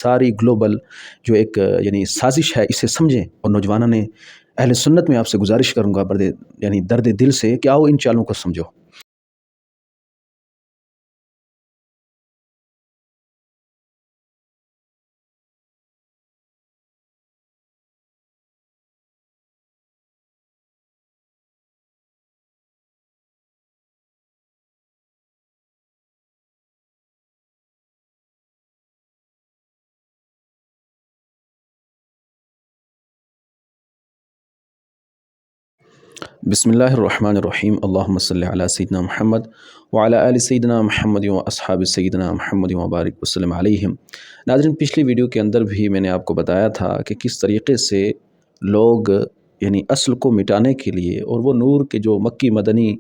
ساری گلوبل جو ایک یعنی سازش ہے اسے سمجھیں، اور نوجوانوں نے اہل سنت میں آپ سے گزارش کروں گا یعنی درد دل سے کہ آؤ ان چالوں کو سمجھو۔ بسم اللہ الرحمن الرحیم، اللہم صلی علی سیدنا محمد وعلی آل سیدنا محمد و اصحاب سیدنا محمد وبارک وسلم علیہم۔ ناظرین، پچھلی ویڈیو کے اندر بھی میں نے آپ کو بتایا تھا کہ کس طریقے سے لوگ یعنی اصل کو مٹانے کے لیے اور وہ نور کے جو مکی مدنی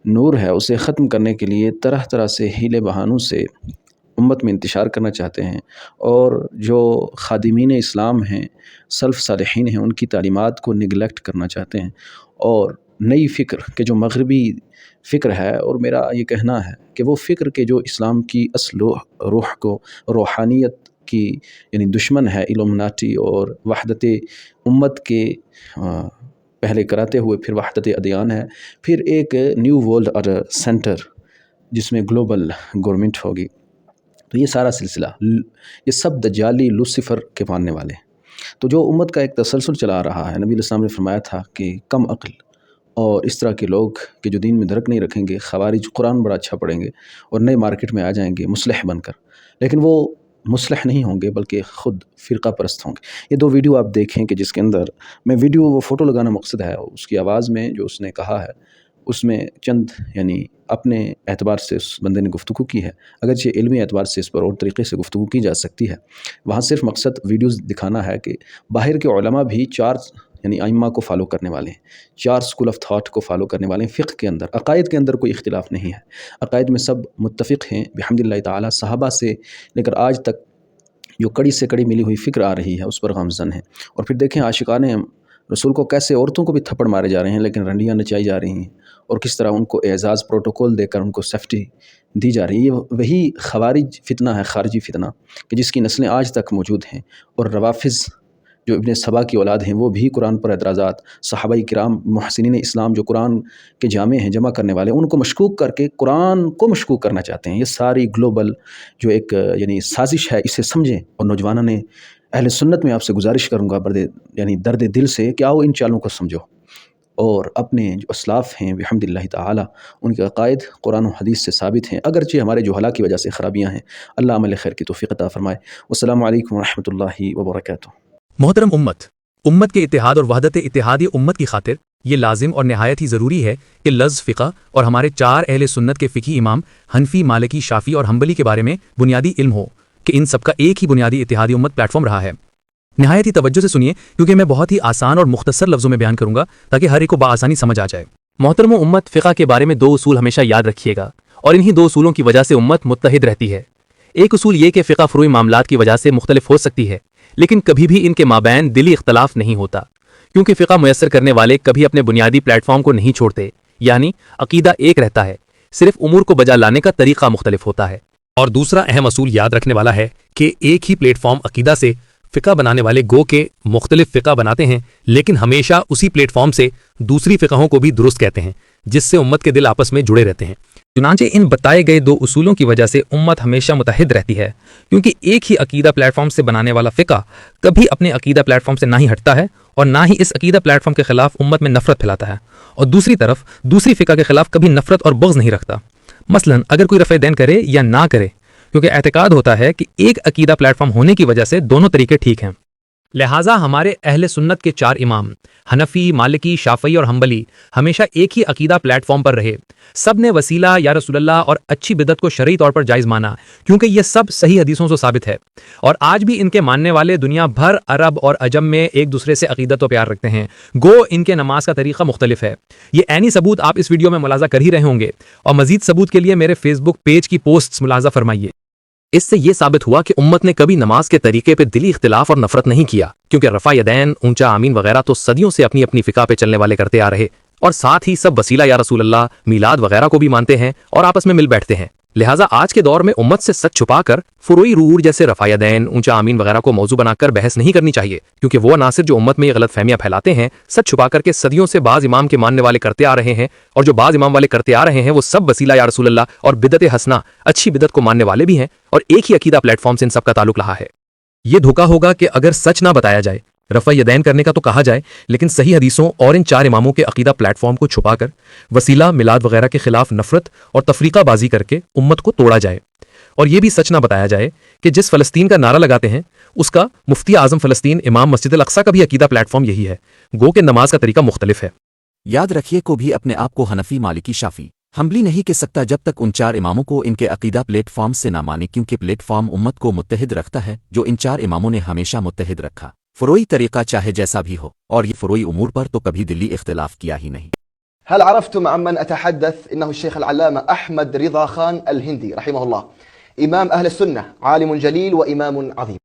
نور ہے اسے ختم کرنے کے لیے طرح طرح سے ہیلے بہانوں سے امت میں انتشار کرنا چاہتے ہیں، اور جو خادمین اسلام ہیں، سلف صالحین ہیں، ان کی تعلیمات کو نگلیکٹ کرنا چاہتے ہیں، اور نئی فکر کہ جو مغربی فکر ہے، اور میرا یہ کہنا ہے کہ وہ فکر کے جو اسلام کی اصل روح کو، روحانیت کی یعنی دشمن ہے، الومناٹی اور وحدت امت کے پہلے کراتے ہوئے پھر وحدت ادیان ہے، پھر ایک نیو ورلڈ آرڈر سینٹر جس میں گلوبل گورنمنٹ ہوگی۔ تو یہ سارا سلسلہ، یہ سب دجالی لوسیفر کے ماننے والے ہیں۔ تو جو امت کا ایک تسلسل چلا رہا ہے، نبی علیہ السلام نے فرمایا تھا کہ کم عقل اور اس طرح کے لوگ کہ جو دین میں درک نہیں رکھیں گے، خوارج قرآن بڑا اچھا پڑھیں گے اور نئے مارکیٹ میں آ جائیں گے مصلح بن کر، لیکن وہ مصلح نہیں ہوں گے بلکہ خود فرقہ پرست ہوں گے۔ یہ دو ویڈیو آپ دیکھیں کہ جس کے اندر میں ویڈیو وہ فوٹو لگانا مقصد ہے، اس کی آواز میں جو اس نے کہا ہے اس میں چند یعنی اپنے اعتبار سے اس بندے نے گفتگو کی ہے، اگرچہ علمی اعتبار سے اس پر اور طریقے سے گفتگو کی جا سکتی ہے۔ وہاں صرف مقصد ویڈیوز دکھانا ہے کہ باہر کے علماء بھی چار یعنی ائمہ کو فالو کرنے والے ہیں، چار سکول آف تھاٹ کو فالو کرنے والے ہیں۔ فقہ کے اندر، عقائد کے اندر کوئی اختلاف نہیں ہے، عقائد میں سب متفق ہیں بحمد اللہ تعالی۔ صحابہ سے لے کر آج تک جو کڑی سے کڑی ملی ہوئی فکر آ رہی ہے اس پر گامزن ہے۔ اور پھر دیکھیں عاشقان رسول کو کیسے عورتوں کو بھی تھپڑ مارے جا رہے ہیں لیکن رنڈیاں نچائی جا رہی ہیں، اور کس طرح ان کو اعزاز پروٹوکول دے کر ان کو سیفٹی دی جا رہی ہے۔ یہ وہی خوارج فتنہ ہے، خارجی فتنہ، کہ جس کی نسلیں آج تک موجود ہیں۔ اور روافظ جو ابن سبا کی اولاد ہیں وہ بھی قرآن پر اعتراضات، صحابہ کرام محسنین اسلام جو قرآن کے جامع ہیں، جمع کرنے والے، ان کو مشکوک کر کے قرآن کو مشکوک کرنا چاہتے ہیں۔ یہ ساری گلوبل جو ایک یعنی سازش ہے اسے سمجھیں، اور نوجوانوں نے اہل سنت میں آپ سے گزارش کروں گا یعنی درد دل سے کہ آؤ ان چالوں کو سمجھو، اور اپنے جو اسلاف ہیں بحمد اللہ تعالی ان کے عقائد قرآن و حدیث سے ثابت ہیں، اگرچہ ہمارے جہلا کی وجہ سے خرابیاں ہیں۔ اللہ عمل خیر کی توفیق عطا فرمائے۔ والسلام علیکم ورحمۃ اللہ وبرکاتہ۔ محترم امت کے اتحاد اور وحدت اتحادی امت کی خاطر یہ لازم اور نہایت ہی ضروری ہے کہ لفظ فقہ اور ہمارے چار اہل سنت کے فقہی امام حنفی، مالکی، شافعی اور حنبلی کے بارے میں بنیادی علم ہو کہ ان سب کا ایک ہی بنیادی اتحادی امت پلیٹ فارم رہا ہے۔ نہایت ہی توجہ سے سنیے کیونکہ میں بہت ہی آسان اور مختصر لفظوں میں بیان کروں گا تاکہ ہر ایک کو بآسانی سمجھ آ جائے۔ محترم امت، فقہ کے بارے میں دو اصول ہمیشہ یاد رکھیے گا، اور انہی دو اصولوں کی وجہ سے امت متحد رہتی ہے۔ ایک اصول یہ کہ فقہ فروعی معاملات کی وجہ سے مختلف ہو سکتی ہے، لیکن کبھی بھی ان کے مابین دلی اختلاف نہیں ہوتا، کیونکہ فقہ میسر کرنے والے کبھی اپنے بنیادی پلیٹ فارم کو نہیں چھوڑتے، یعنی عقیدہ ایک رہتا ہے، صرف امور کو بجا لانے کا طریقہ مختلف ہوتا ہے۔ اور دوسرا اہم اصول یاد رکھنے والا ہے کہ ایک ہی پلیٹ فارم عقیدہ سے فقہ بنانے والے گو کے مختلف فقہ بناتے ہیں، لیکن ہمیشہ اسی پلیٹ فارم سے دوسری فقہوں کو بھی درست کہتے ہیں، جس سے امت کے دل آپس میں جڑے رہتے ہیں۔ چنانچہ ان بتائے گئے دو اصولوں کی وجہ سے امت ہمیشہ متحد رہتی ہے، کیونکہ ایک ہی عقیدہ پلیٹ فارم سے بنانے والا فقہ کبھی اپنے عقیدہ پلیٹ فارم سے نہ ہی ہٹتا ہے اور نہ ہی اس عقیدہ پلیٹ فارم کے خلاف امت میں نفرت پھیلاتا ہے، اور دوسری طرف دوسری فقہ کے خلاف کبھی نفرت اور بغض نہیں رکھتا۔ مثلا اگر کوئی رفع دین کرے یا نہ کرے، کیونکہ اعتقاد ہوتا ہے کہ ایک عقیدہ پلیٹ فارم ہونے کی وجہ سے دونوں طریقے ٹھیک ہیں۔ لہٰذا ہمارے اہل سنت کے چار امام حنفی، مالکی، شافعی اور حنبلی ہمیشہ ایک ہی عقیدہ پلیٹ فارم پر رہے۔ سب نے وسیلہ یا رسول اللہ اور اچھی بدعت کو شرعی طور پر جائز مانا، کیونکہ یہ سب صحیح حدیثوں سے ثابت ہے، اور آج بھی ان کے ماننے والے دنیا بھر عرب اور عجم میں ایک دوسرے سے عقیدت و پیار رکھتے ہیں، گو ان کے نماز کا طریقہ مختلف ہے۔ یہ عینی ثبوت آپ اس ویڈیو میں ملاحظہ کر ہی رہے ہوں گے، اور مزید ثبوت کے لیے میرے فیس بک پیج کی پوسٹس ملاحظہ فرمائیے۔ اس سے یہ ثابت ہوا کہ امت نے کبھی نماز کے طریقے پہ دلی اختلاف اور نفرت نہیں کیا، کیونکہ رفع یدین، اونچا آمین وغیرہ تو صدیوں سے اپنی اپنی فقہ پہ چلنے والے کرتے آ رہے، اور ساتھ ہی سب وسیلہ یا رسول اللہ میلاد وغیرہ کو بھی مانتے ہیں اور آپس میں مل بیٹھتے ہیں۔ لہٰذا آج کے دور میں امت سے سچ چھپا کر فروئی رور جیسے رفع یدین، اونچا آمین وغیرہ کو موضوع بنا کر بحث نہیں کرنی چاہیے، کیونکہ وہ عناصر جو امت میں یہ غلط فہمیاں پھیلاتے ہیں سچ چھپا کر کے صدیوں سے بعض امام کے ماننے والے کرتے آ رہے ہیں، اور جو بعض امام والے کرتے آ رہے ہیں وہ سب وسیلہ یا رسول اللہ اور بدعت حسنہ اچھی بدعت کو ماننے والے بھی ہیں، اور ایک ہی عقیدہ پلیٹ فارم سے ان سب کا تعلق رہا ہے۔ یہ دھوکا ہوگا کہ اگر سچ نہ بتایا جائے، رفع یدین کرنے کا تو کہا جائے، لیکن صحیح حدیثوں اور ان 4 اماموں کے عقیدہ پلیٹ فارم کو چھپا کر وسیلہ میلاد وغیرہ کے خلاف نفرت اور تفریقہ بازی کر کے امت کو توڑا جائے، اور یہ بھی سچ نہ بتایا جائے کہ جس فلسطین کا نعرہ لگاتے ہیں اس کا مفتی اعظم فلسطین امام مسجد الاقصیٰ کا بھی عقیدہ پلیٹ فارم یہی ہے، گو کہ نماز کا طریقہ مختلف ہے۔ یاد رکھیے کو بھی اپنے آپ کو حنفی، مالکی، شافی، حنبلی نہیں کہہ سکتا جب تک ان 4 اماموں کو ان کے عقیدہ پلیٹ فارم سے نہ مانے، کیونکہ پلیٹ فارم امت کو متحد رکھتا ہے جو ان 4 اماموں نے ہمیشہ متحد رکھا، فروئی طریقہ چاہے جیسا بھی ہو، اور یہ فروئی امور پر تو کبھی دلی اختلاف کیا ہی نہیں۔ هل عرفتم عمن أتحدث؟ إنه الشيخ العلامة أحمد رضا خان الهندي رحمه الله، إمام أهل السنة، عالم جليل وإمام عظيم.